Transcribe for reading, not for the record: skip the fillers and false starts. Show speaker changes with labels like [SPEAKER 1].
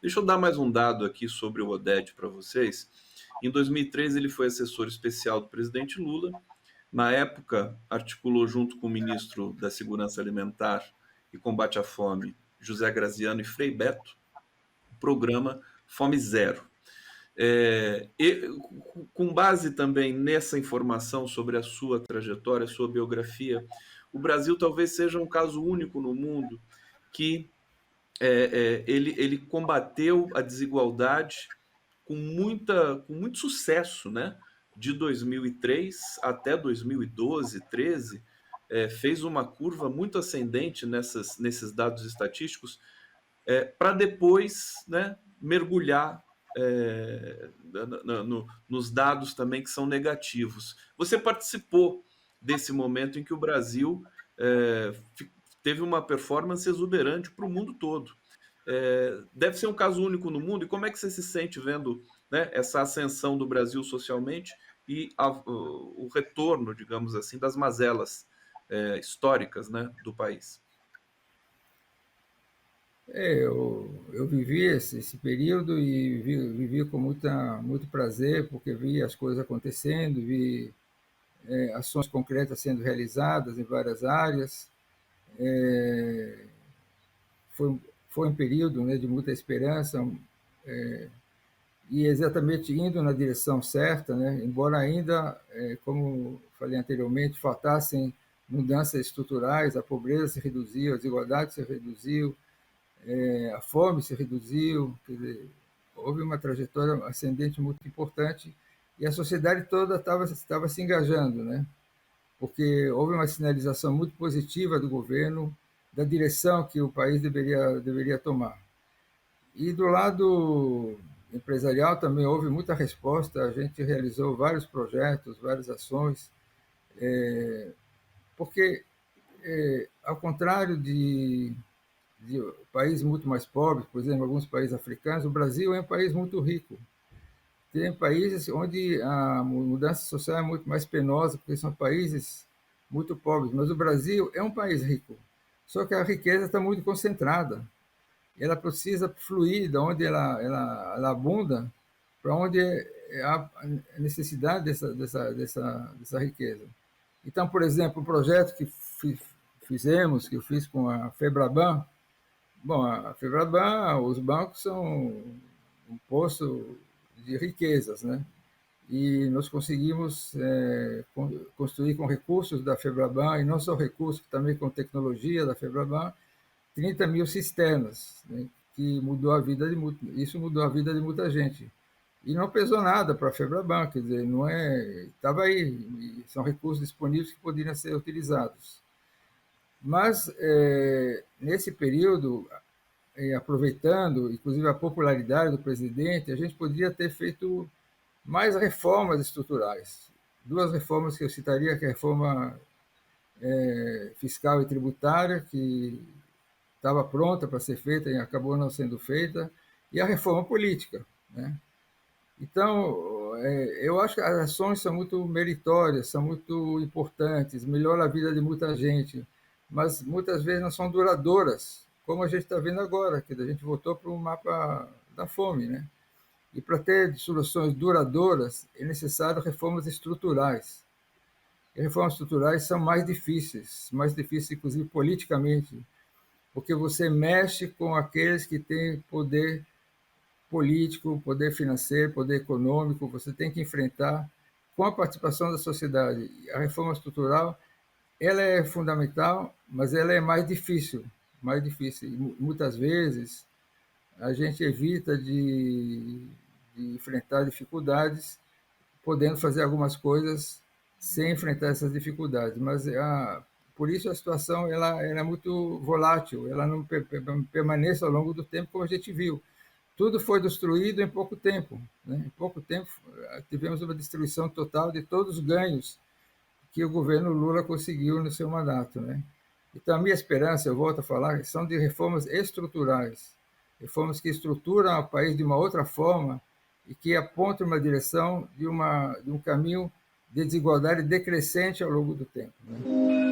[SPEAKER 1] Deixa eu dar mais um dado aqui sobre o Oded para vocês. Em 2013, ele foi assessor especial do presidente Lula. Na época, articulou junto com o ministro da Segurança Alimentar e Combate à Fome, José Graziano e Frei Beto, o programa Fome Zero. Com base também nessa informação sobre a sua trajetória, a sua biografia, o Brasil talvez seja um caso único no mundo que ele combateu a desigualdade com muito sucesso, né? De 2003 até 2012, 13, fez uma curva muito ascendente nesses dados estatísticos, para depois, né, mergulhar nos dados também que são negativos. Você participou desse momento em que o Brasil teve uma performance exuberante para o mundo todo. Deve ser um caso único no mundo. E como é que você se sente vendo, né, essa ascensão do Brasil socialmente e o retorno, digamos assim, das mazelas históricas, né, do país?
[SPEAKER 2] Eu vivi esse período e vivi com muito prazer, porque vi as coisas acontecendo, vi ações concretas sendo realizadas em várias áreas. É, foi, foi um período, né, de muita esperança, e exatamente indo na direção certa, né, embora ainda, como falei anteriormente, faltassem mudanças estruturais, a pobreza se reduziu, a desigualdade se reduziu, a fome se reduziu, quer dizer, houve uma trajetória ascendente muito importante e a sociedade toda estava se engajando, né? Porque houve uma sinalização muito positiva do governo, da direção que o país deveria tomar. E do lado empresarial também houve muita resposta, a gente realizou vários projetos, várias ações, porque, ao contrário de países muito mais pobres, por exemplo, alguns países africanos, o Brasil é um país muito rico. Tem países onde a mudança social é muito mais penosa, porque são países muito pobres, mas o Brasil é um país rico. Só que a riqueza está muito concentrada. Ela precisa fluir de onde ela abunda para onde há a necessidade dessa riqueza. Então, por exemplo, o projeto que fizemos, que eu fiz com a Febraban, bom, a Febraban, os bancos são um poço de riquezas, né? E nós conseguimos construir com recursos da Febraban, e não só recursos, também com tecnologia da Febraban, 30 mil cisternas, né? Que mudou a vida isso mudou a vida de muita gente. E não pesou nada para a Febraban, quer dizer, não é, estava aí, são recursos disponíveis que poderiam ser utilizados. Mas, nesse período, aproveitando, inclusive, a popularidade do presidente, a gente poderia ter feito mais reformas estruturais. Duas reformas que eu citaria, que é a reforma fiscal e tributária, que estava pronta para ser feita e acabou não sendo feita, e a reforma política, né? Então, eu acho que as ações são muito meritórias, são muito importantes, melhoram a vida de muita gente, mas muitas vezes não são duradouras, como a gente está vendo agora, que a gente voltou para o mapa da fome, né? E para ter soluções duradouras é necessário reformas estruturais. E reformas estruturais são mais difíceis inclusive politicamente, porque você mexe com aqueles que têm poder político, poder financeiro, poder econômico, você tem que enfrentar com a participação da sociedade. A reforma estrutural, ela é fundamental, mas ela é mais difícil, mais difícil. E muitas vezes a gente evita de enfrentar dificuldades, podendo fazer algumas coisas sem enfrentar essas dificuldades. Mas por isso a situação ela é muito volátil, ela não permanece ao longo do tempo como a gente viu. Tudo foi destruído em pouco tempo, né? Em pouco tempo tivemos uma destruição total de todos os ganhos que o governo Lula conseguiu no seu mandato, né? Então a minha esperança, eu volto a falar, são de reformas estruturais, reformas que estruturam o país de uma outra forma e que apontam uma direção de um caminho de desigualdade decrescente ao longo do tempo, né?